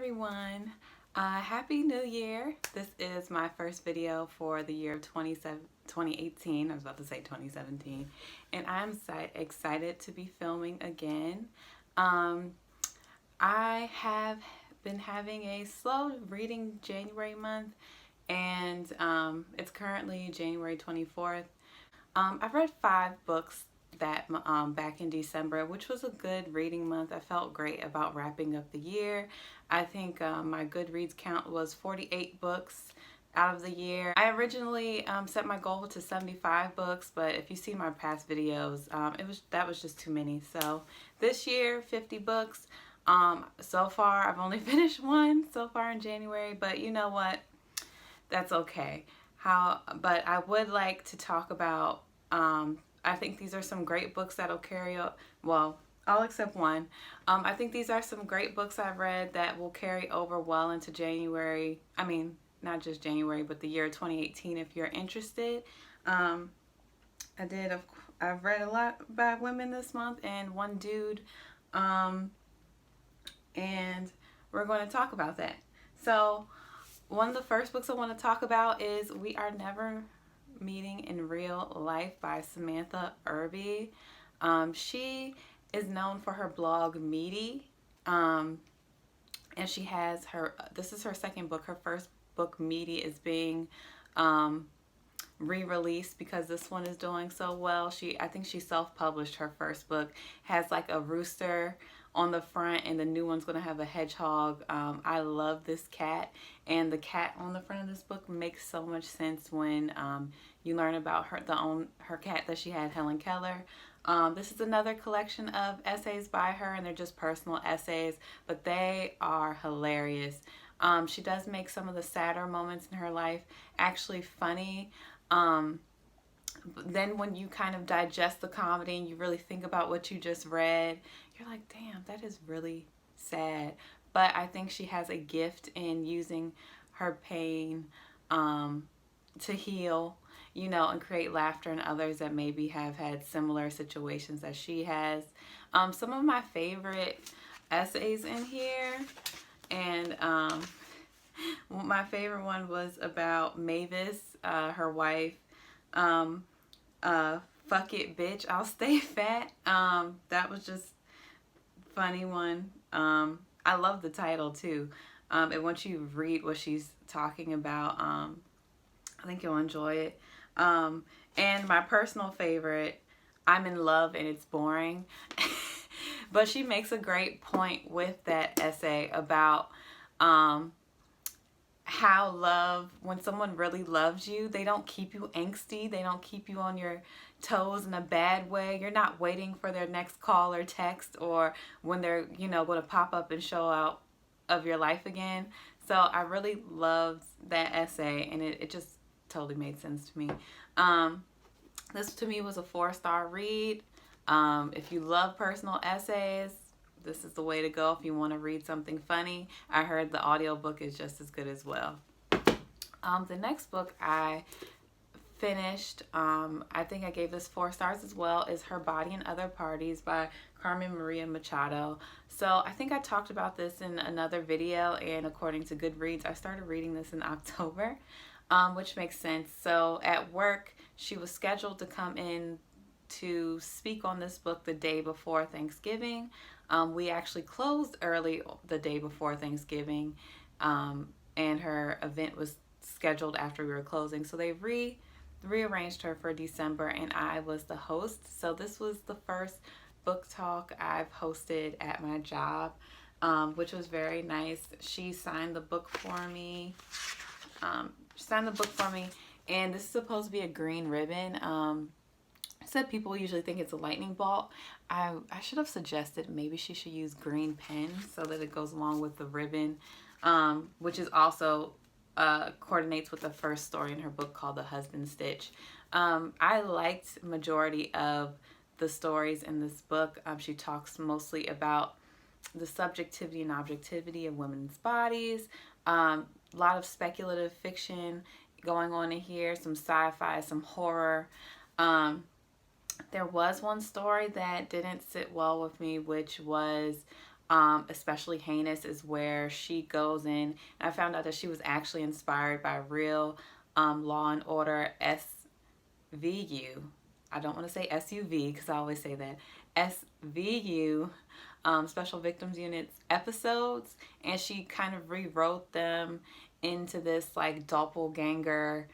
everyone. Happy New Year. This is my first video for the year of 2018. I was about to say 2017. And I'm excited to be filming again. Um, I have been having a slow reading January month, and it's currently January 24th. I've read 5 books that back in December, which was a good reading month. I felt great about wrapping up the year. I think my Goodreads count was 48 books out of the year. I originally set my goal to 75 books, but if you see my past videos, that was just too many. So this year, 50 books. So far, I've only finished one so far in January, but you know what? That's okay. But I would like to talk about, I think these are some great books that'll carry up, well, all except one. I think these are some great books I've read that will carry over well into January. I mean, not just January, but the year 2018 if you're interested. Um, I've read a lot by women this month and one dude. Um, and we're going to talk about that. So, one of the first books I want to talk about is We Are Never Meeting in Real Life by Samantha Irby. She is known for her blog Meaty, and she has this is her second book. Her first book, Meaty, is being re-released because this one is doing so well. I think she self-published her first book. Has like a rooster on the front, and the new one's going to have a hedgehog. I love this cat, and the cat on the front of this book makes so much sense when you learn about her cat that she had, Helen Keller. This is another collection of essays by her, and they're just personal essays, but they are hilarious. She does make some of the sadder moments in her life actually funny. Then when you kind of digest the comedy and you really think about what you just read, you're like, damn, that is really sad. But I think she has a gift in using her pain to heal, and create laughter in others that maybe have had similar situations as she has. Some of my favorite essays in here, and my favorite one was about Mavis, her wife. Fuck it, bitch, I'll stay fat. That was just funny one. I love the title too. And once you read what she's talking about, I think you'll enjoy it. And my personal favorite, I'm in love and it's boring. But she makes a great point with that essay about how when someone really loves you, they don't keep you angsty. They don't keep you on your toes in a bad way. You're not waiting for their next call or text, or when they're, going to pop up and show out of your life again. So I really loved that essay, and it just totally made sense to me. This to me was a 4-star read. If you love personal essays, this is the way to go if you want to read something funny. I heard the audiobook is just as good as well. The next book I finished, I think I gave this 4 stars as well, is Her Body and Other Parties by Carmen Maria Machado. So I think I talked about this in another video, and according to Goodreads, I started reading this in October, which makes sense. So at work, she was scheduled to come in to speak on this book the day before Thanksgiving. We actually closed early the day before Thanksgiving, and her event was scheduled after we were closing. So they rearranged her for December, and I was the host. So this was the first book talk I've hosted at my job, which was very nice. She signed the book for me. And this is supposed to be a green ribbon. Said people usually think it's a lightning bolt. I should have suggested maybe she should use green pen so that it goes along with the ribbon, which is also coordinates with the first story in her book called The Husband Stitch. I liked majority of the stories in this book. She talks mostly about the subjectivity and objectivity of women's bodies. A lot of speculative fiction going on in here, some sci-fi, some horror. There was one story that didn't sit well with me, which was Especially Heinous is where she goes in. And I found out that she was actually inspired by real Law and Order SVU. I don't want to say SUV because I always say that. SVU, Special Victims Units episodes. And she kind of rewrote them into this like doppelganger,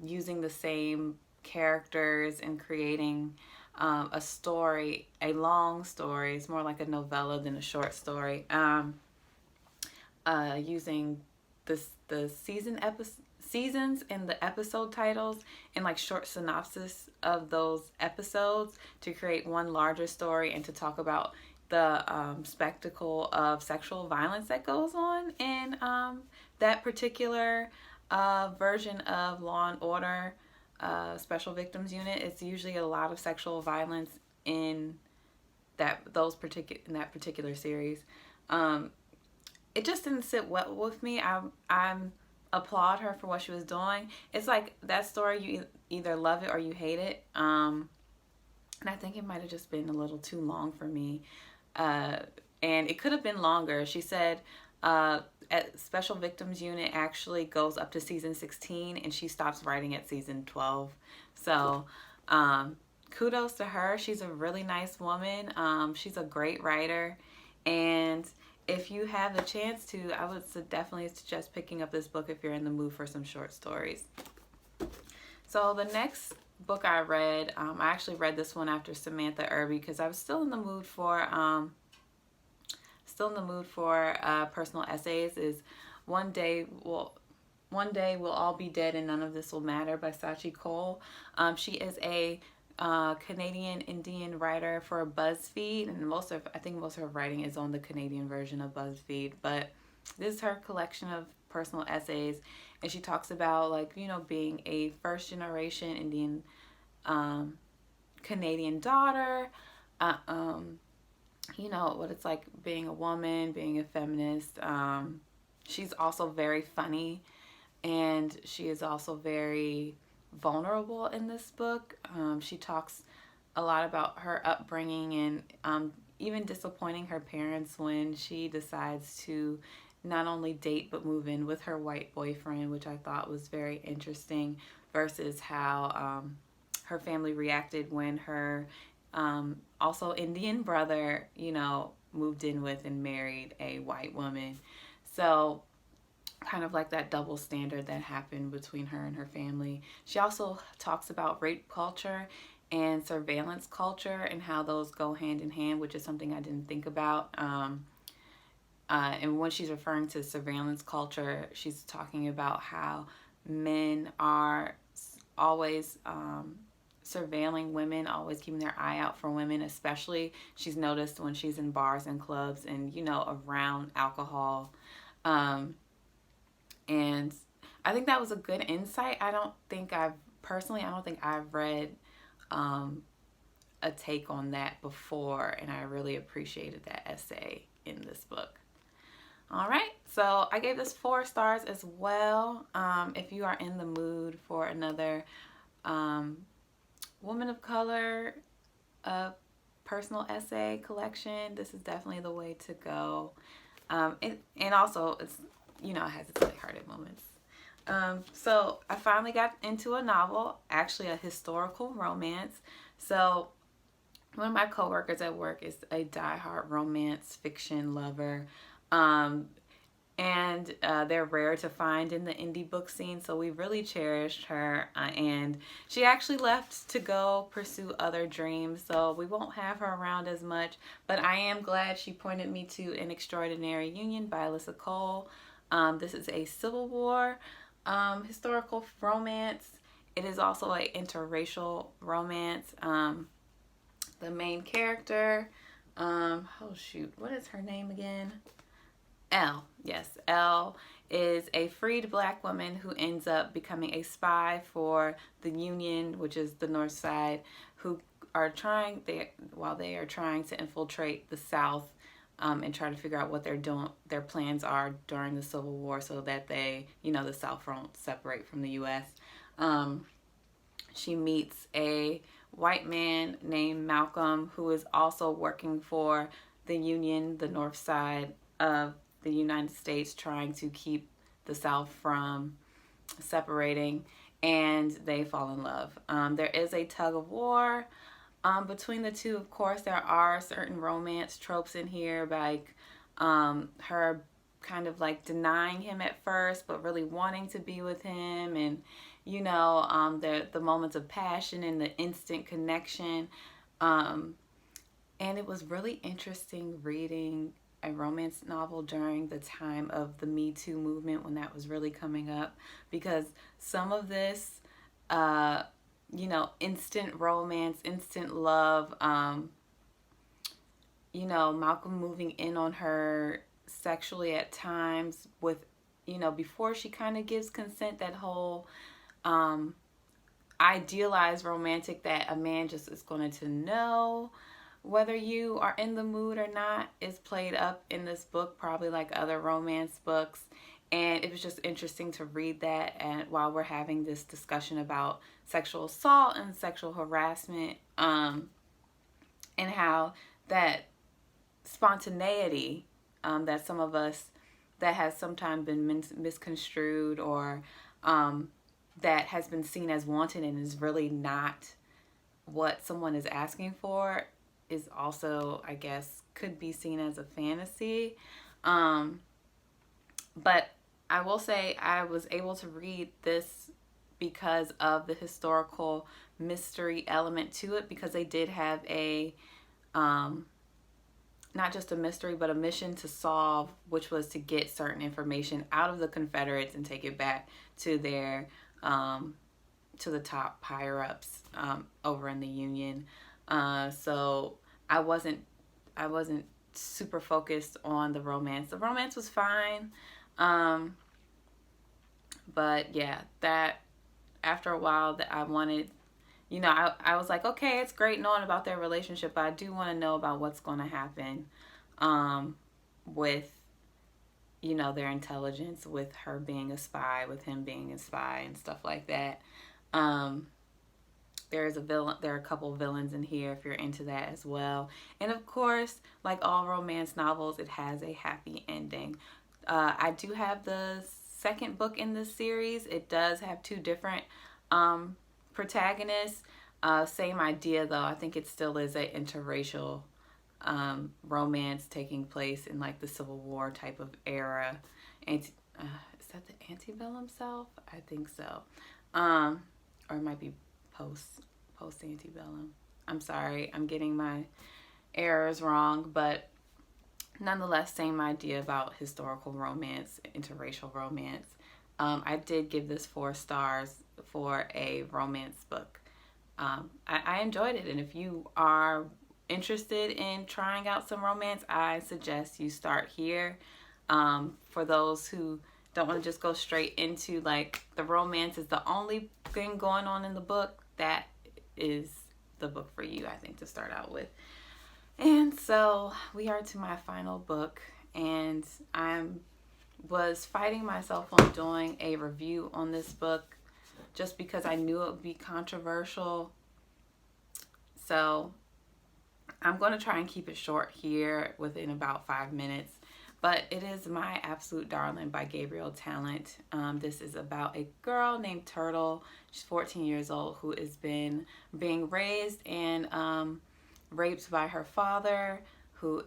using the same characters and creating a story, a long story. It's more like a novella than a short story. Using the seasons and the episode titles and like short synopsis of those episodes to create one larger story and to talk about the spectacle of sexual violence that goes on in that particular version of Law and Order Special Victims Unit. It's usually a lot of sexual violence in that particular series. It just didn't sit well with me. I'm applaud her for what she was doing. It's like that story, you either love it or you hate it. And I think it might have just been a little too long for me. And it could have been longer. She said at Special Victims Unit actually goes up to season 16 and she stops writing at season 12. So kudos to her. She's a really nice woman. She's a great writer. And if you have a chance to, I would definitely suggest picking up this book if you're in the mood for some short stories. So the next book I read, I actually read this one after Samantha Irby because I was still in the mood for personal essays. Is One Day We'll All Be Dead and None of This Will Matter by Sachi Cole. She is a Canadian Indian writer for BuzzFeed, and I think most of her writing is on the Canadian version of BuzzFeed, but this is her collection of personal essays, and she talks about being a first generation Indian Canadian daughter, what it's like being a woman, being a feminist. She's also very funny, and she is also very vulnerable in this book. She talks a lot about her upbringing and even disappointing her parents when she decides to not only date but move in with her white boyfriend, which I thought was very interesting, versus how her family reacted when her also Indian brother, moved in with and married a white woman. So kind of like that double standard that happened between her and her family. She also talks about rape culture and surveillance culture and how those go hand in hand, which is something I didn't think about. And when she's referring to surveillance culture, she's talking about how men are always surveilling women, always keeping their eye out for women, especially she's noticed when she's in bars and clubs and, around alcohol. And I think that was a good insight. I don't think I've read a take on that before, and I really appreciated that essay in this book. All right, so I gave this 4 stars as well. If you are in the mood for another woman of color personal essay collection, this is definitely the way to go. And also, it's it has its lighthearted moments. So I finally got into a novel, actually a historical romance. So one of my coworkers at work is a diehard romance fiction lover. And they're rare to find in the indie book scene, so we really cherished her, and she actually left to go pursue other dreams, so we won't have her around as much, but I am glad she pointed me to An Extraordinary Union by Alyssa Cole. This is a Civil War historical romance. It is also an interracial romance. The main character, what is her name again? Elle. Yes, Elle is a freed black woman who ends up becoming a spy for the Union, which is the North Side, who are trying to infiltrate the South and try to figure out what their plans are during the Civil War, so that the South won't separate from the U.S. She meets a white man named Malcolm who is also working for the Union, the North Side of the United States, trying to keep the South from separating, and they fall in love. There is a tug of war between the two. Of course, there are certain romance tropes in here, like her kind of like denying him at first, but really wanting to be with him, and the moments of passion and the instant connection. And it was really interesting reading a romance novel during the time of the Me Too movement, when that was really coming up, because some of this, instant romance, instant love, Malcolm moving in on her sexually at times with, before she kind of gives consent, that whole idealized romantic that a man just is going to know whether you are in the mood or not is played up in this book, probably like other romance books. And it was just interesting to read that, and while we're having this discussion about sexual assault and sexual harassment, and how that spontaneity that some of us, that has sometimes been misconstrued, or that has been seen as wanted and is really not what someone is asking for, is also, I guess, could be seen as a fantasy. But I will say I was able to read this because of the historical mystery element to it, because they did have a not just a mystery, but a mission to solve, which was to get certain information out of the Confederates and take it back to their to the top higher ups over in the Union. So I wasn't super focused on the romance. The romance was fine, but yeah, that after a while that I wanted, I was like, okay, it's great knowing about their relationship, but I do want to know about what's going to happen with, their intelligence, with her being a spy, with him being a spy, and stuff like that. There are a couple villains in here if you're into that as well. And of course, like all romance novels, it has a happy ending. I do have the second book in this series. It does have two different protagonists. Same idea though. I think it still is a interracial romance taking place in like the Civil War type of era. Is that the antebellum South? I think so. Or it might be post antebellum. I'm sorry, I'm getting my errors wrong, but nonetheless, same idea about historical romance, interracial romance. I did give this 4 stars for a romance book. I enjoyed it, and if you are interested in trying out some romance, I suggest you start here. For those who don't want to just go straight into like the romance is the only thing going on in the book, that is the book for you, I think, to start out with. And so we are to my final book, and I was fighting myself on doing a review on this book just because I knew it would be controversial. So I'm going to try and keep it short here within about 5 minutes. But it is My Absolute Darling by Gabrielle Talent. This is about a girl named Turtle. She's 14 years old, who has been being raised and raped by her father, who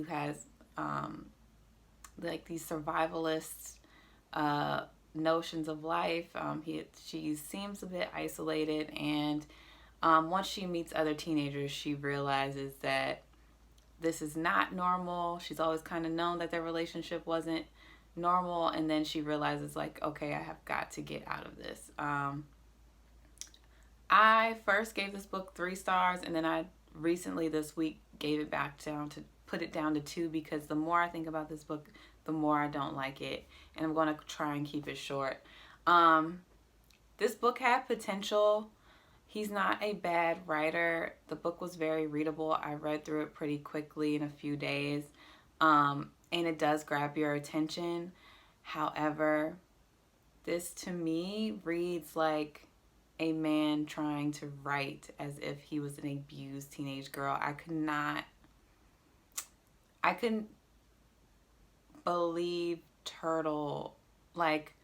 has like these survivalist notions of life. She seems a bit isolated, and once she meets other teenagers, she realizes that this is not normal. She's always kind of known that their relationship wasn't normal, and then she realizes, like, okay, I have got to get out of this. I first gave this book 3 stars, and then I recently this week gave it back down to put it down to 2, because the more I think about this book, the more I don't like it, and I'm going to try and keep it short. This book had potential. He's not a bad writer. The book was very readable. I read through it pretty quickly in a few days. And it does grab your attention. However, this to me reads like a man trying to write as if he was an abused teenage girl. I could not I couldn't believe Turtle, like,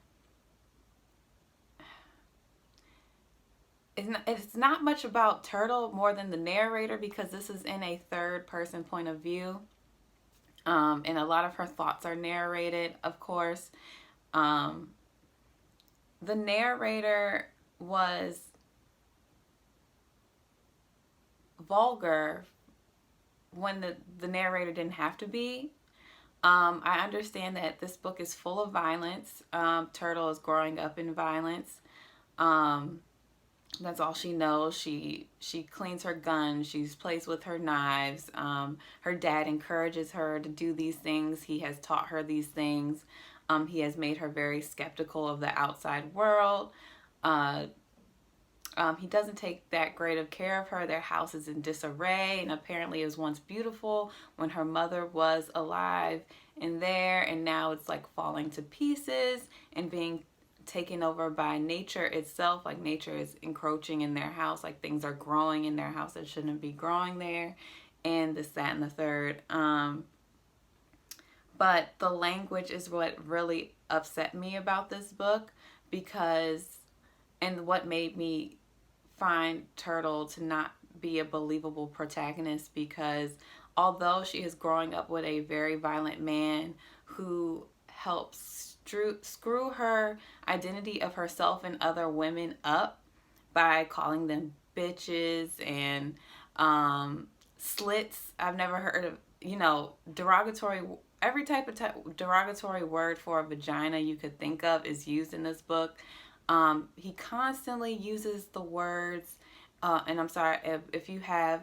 it's not much about Turtle more than the narrator, because this is in a third person point of view. And a lot of her thoughts are narrated, of course. The narrator was vulgar when the narrator didn't have to be. I understand that this book is full of violence. Turtle is growing up in violence. That's all she knows. She cleans her gun. She plays with her knives. Her dad encourages her to do these things. He has taught her these things. He has made her very skeptical of the outside world. He doesn't take that great of care of her. Their house is in disarray, and apparently it was once beautiful when her mother was alive and there, and now it's like falling to pieces and being taken over by nature itself. Like, nature is encroaching in their house, like things are growing in their house that shouldn't be growing there, and this, that, and the third. But the language is what really upset me about this book, because, and what made me find Turtle to not be a believable protagonist, because although she is growing up with a very violent man who helps screw her identity of herself and other women up by calling them bitches and slits. I've never heard of, derogatory, every type of derogatory word for a vagina you could think of is used in this book. He constantly uses the words, and I'm sorry if you have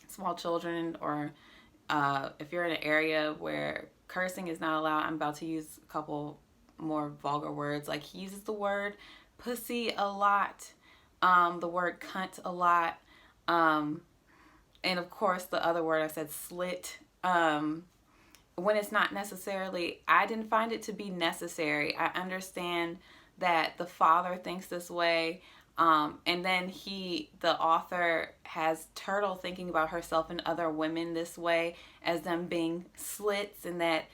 small children, or if you're in an area where cursing is not allowed. I'm about to use a couple more vulgar words. Like, he uses the word pussy a lot, the word cunt a lot, and of course the other word I said, slit, when it's not necessarily, I didn't find it to be necessary. I understand that the father thinks this way, and then the author has Turtle thinking about herself and other women this way, as them being slits, and that,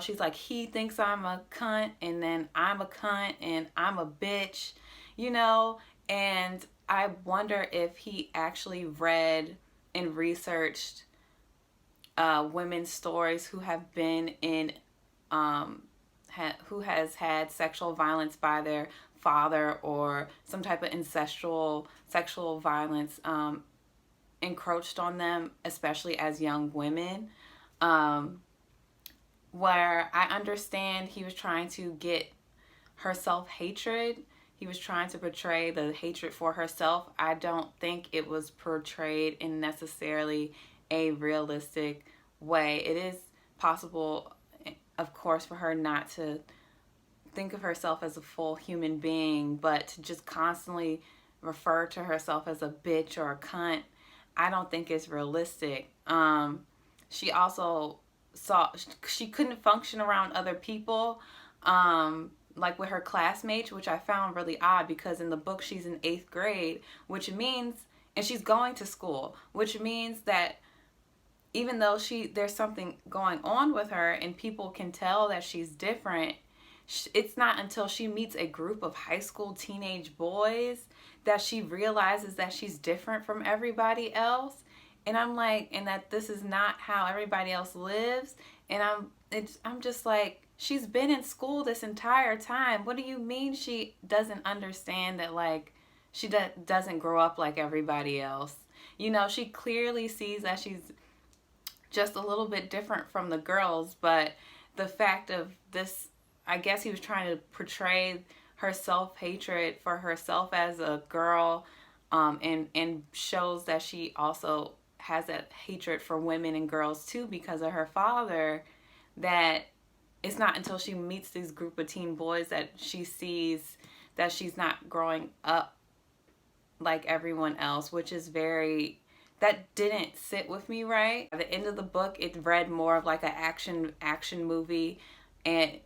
she's like, he thinks I'm a cunt, and then I'm a cunt, and I'm a bitch, and I wonder if he actually read and researched women's stories who have been in, who has had sexual violence by their father, or some type of incestual sexual violence encroached on them, especially as young women, where I understand he was trying to get her self-hatred. He was trying to portray the hatred for herself. I don't think it was portrayed in necessarily a realistic way. It is possible, of course, for her not to think of herself as a full human being, but to just constantly refer to herself as a bitch or a cunt, I don't think it's realistic. She also she couldn't function around other people, like with her classmates, which I found really odd, because in the book she's in 8th grade, which means, and she's going to school, which means that even though there's something going on with her and people can tell that she's different, it's not until she meets a group of high school teenage boys that she realizes that she's different from everybody else. And I'm like, and that this is not how everybody else lives. And I'm just like, she's been in school this entire time. What do you mean she doesn't understand that, like, she doesn't grow up like everybody else? She clearly sees that she's just a little bit different from the girls, but the fact of this, I guess he was trying to portray her self-hatred for herself as a girl, and shows that she also has that hatred for women and girls too because of her father, that it's not until she meets these group of teen boys that she sees that she's not growing up like everyone else, which is that didn't sit with me right. At the end of the book, it read more of like an action movie, and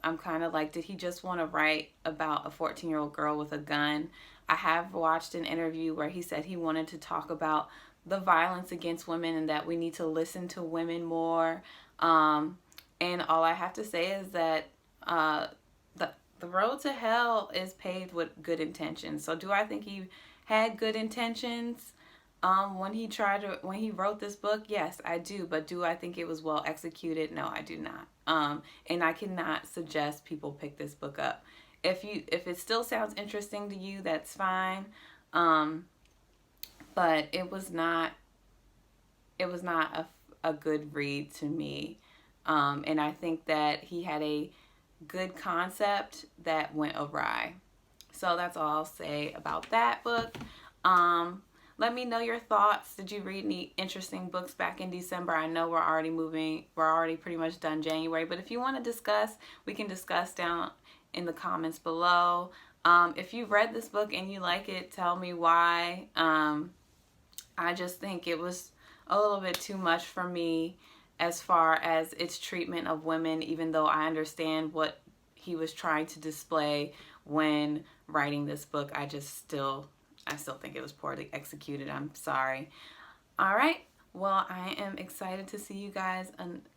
I'm kind of like, did he just want to write about a 14-year-old girl with a gun? I have watched an interview where he said he wanted to talk about the violence against women and that we need to listen to women more. And all I have to say is that the road to hell is paved with good intentions. So do I think he had good intentions when he wrote this book? Yes, I do. But do I think it was well executed? No, I do not. And I cannot suggest people pick this book up. If it still sounds interesting to you, that's fine. But it was not a good read to me. And I think that he had a good concept that went awry. So that's all I'll say about that book. Let me know your thoughts. Did you read any interesting books back in December? I know we're already pretty much done January, but if you want to discuss, we can discuss down in the comments below. If you read this book and you like it, tell me why. I just think it was a little bit too much for me as far as its treatment of women, even though I understand what he was trying to display when writing this book. I still think it was poorly executed. I'm sorry. All right. Well, I am excited to see you guys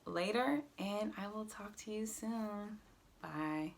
later, and I will talk to you soon. Bye.